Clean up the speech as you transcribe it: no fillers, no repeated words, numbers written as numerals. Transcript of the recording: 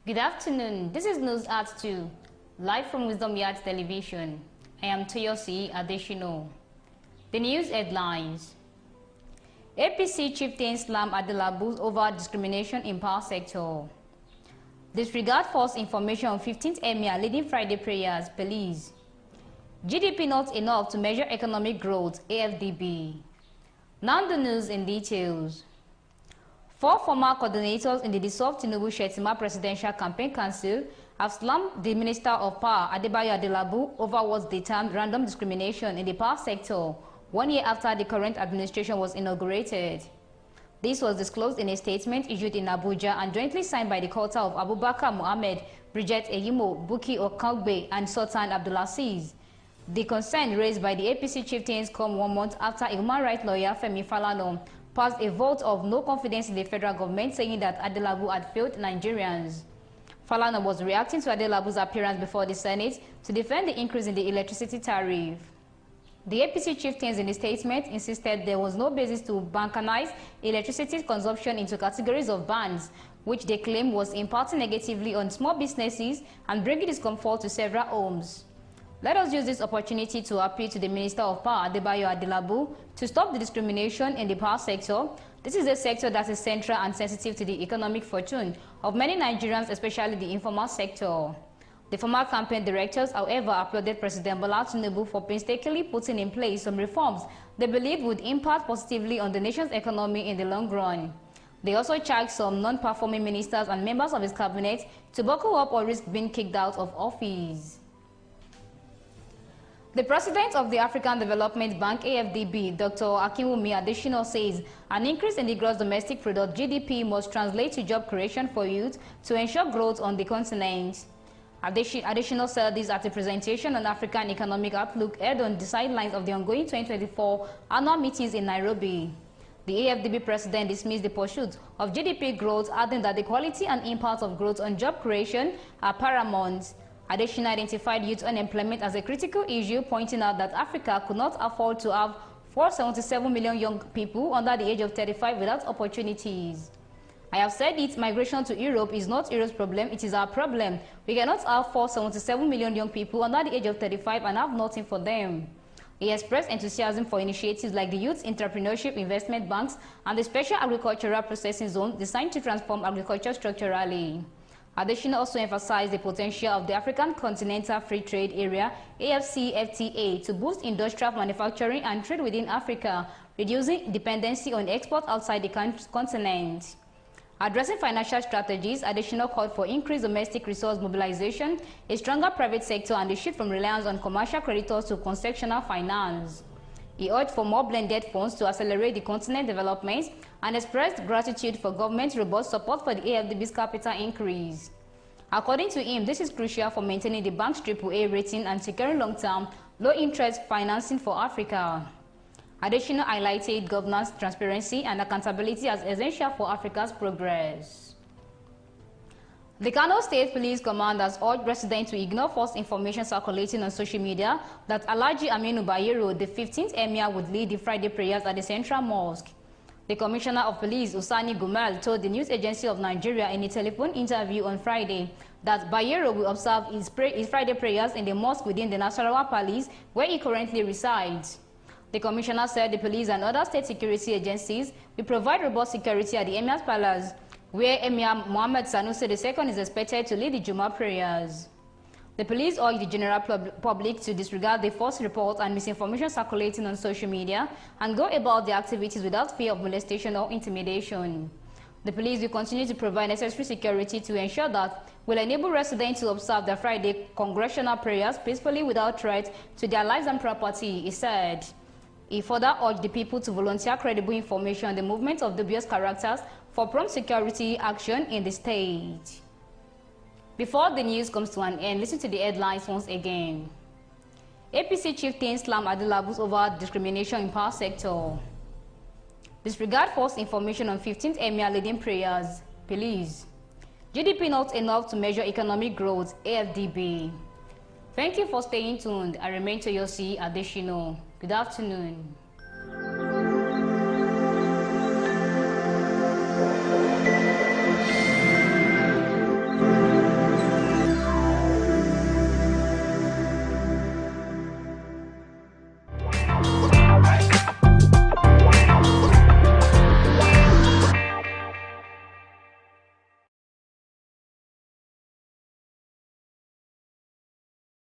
Good afternoon. This is News at 2, live from Wisdom Yard Television. I am Toyosi Adeshino. The news headlines. APC Chieftains slam Adelabu'S over discrimination in power sector. Disregard false information on 15th Emir leading Friday prayers, police. GDP not enough to measure economic growth, AFDB. Now the news in details. 4 former coordinators in the dissolved Tinubu-Shettima Presidential Campaign Council have slammed the Minister of Power, Adelabu'S, over what's they termed random discrimination in the power sector 1 year after the current administration was inaugurated. This was disclosed in a statement issued in Abuja and jointly signed by the quarter of Abubakar Mohammed, Bridget Eyimo, Buki Okangbe, and Sultan Abdulaziz. The concern raised by the APC chieftains come 1 month after a human rights lawyer, Femi Falana, passed a vote of no confidence in the federal government, saying that Adelabu had failed Nigerians. Falana was reacting to Adelabu's appearance before the Senate to defend the increase in the electricity tariff. The APC chieftains in the statement insisted there was no basis to balkanize electricity consumption into categories of bands, which they claim was impacting negatively on small businesses and bringing discomfort to several homes. Let us use this opportunity to appeal to the Minister of Power, Adelabu, to stop the discrimination in the power sector. This is a sector that is central and sensitive to the economic fortune of many Nigerians, especially the informal sector. The former campaign directors, however, applauded President Bola Tinubu for painstakingly putting in place some reforms they believed would impact positively on the nation's economy in the long run. They also charged some non-performing ministers and members of his cabinet to buckle up or risk being kicked out of office. The president of the African Development Bank, AFDB, Dr. Akinwumi Adesina, says an increase in the gross domestic product, GDP, must translate to job creation for youth to ensure growth on the continent. Adesina said this at a presentation on African Economic Outlook held on the sidelines of the ongoing 2024 annual meetings in Nairobi. The AFDB president dismissed the pursuit of GDP growth, adding that the quality and impact of growth on job creation are paramount. Adesina identified youth unemployment as a critical issue, pointing out that Africa could not afford to have 477 million young people under the age of 35 without opportunities. I have said it, migration to Europe is not Europe's problem, it is our problem. We cannot have 477 million young people under the age of 35 and have nothing for them. He expressed enthusiasm for initiatives like the Youth Entrepreneurship Investment Banks and the Special Agricultural Processing Zone designed to transform agriculture structurally. Adesina also emphasized the potential of the African Continental Free Trade Area, AFCFTA, to boost industrial manufacturing and trade within Africa, reducing dependency on exports outside the continent. Addressing financial strategies, Adesina called for increased domestic resource mobilization, a stronger private sector, and the shift from reliance on commercial creditors to concessional finance. He urged for more blended funds to accelerate the continent development and expressed gratitude for government's robust support for the AFDB's capital increase. According to him, this is crucial for maintaining the bank's AAA rating and securing long-term, low-interest financing for Africa. Adesina highlighted governance, transparency, and accountability as essential for Africa's progress. The Kano State Police Command has urged residents to ignore false information circulating on social media that Alhaji Aminu Bayero, the 15th Emir, would lead the Friday prayers at the Central Mosque. The Commissioner of Police, Usani Gumal, told the News Agency of Nigeria in a telephone interview on Friday that Bayero will observe his Friday prayers in the mosque within the Nasarawa Palace, where he currently resides. The Commissioner said the police and other state security agencies will provide robust security at the Emir's Palace, where Emir Mohammed Sanusi II is expected to lead the Juma prayers. The police urged the general public to disregard the false reports and misinformation circulating on social media and go about their activities without fear of molestation or intimidation. The police will continue to provide necessary security to ensure that will enable residents to observe their Friday congregational prayers peacefully without threat to their lives and property, he said. He further urged the people to volunteer credible information on the movement of dubious characters for prompt security action in the state. Before the news comes to an end, listen to the headlines once again. APC chieftains slam Adelabu'S over discrimination in power sector. Disregard false information on 15th Emir leading prayers, police. GDP not enough to measure economic growth, AFDB. Thank you for staying tuned. I remain Toyosi Adeshino. Good afternoon.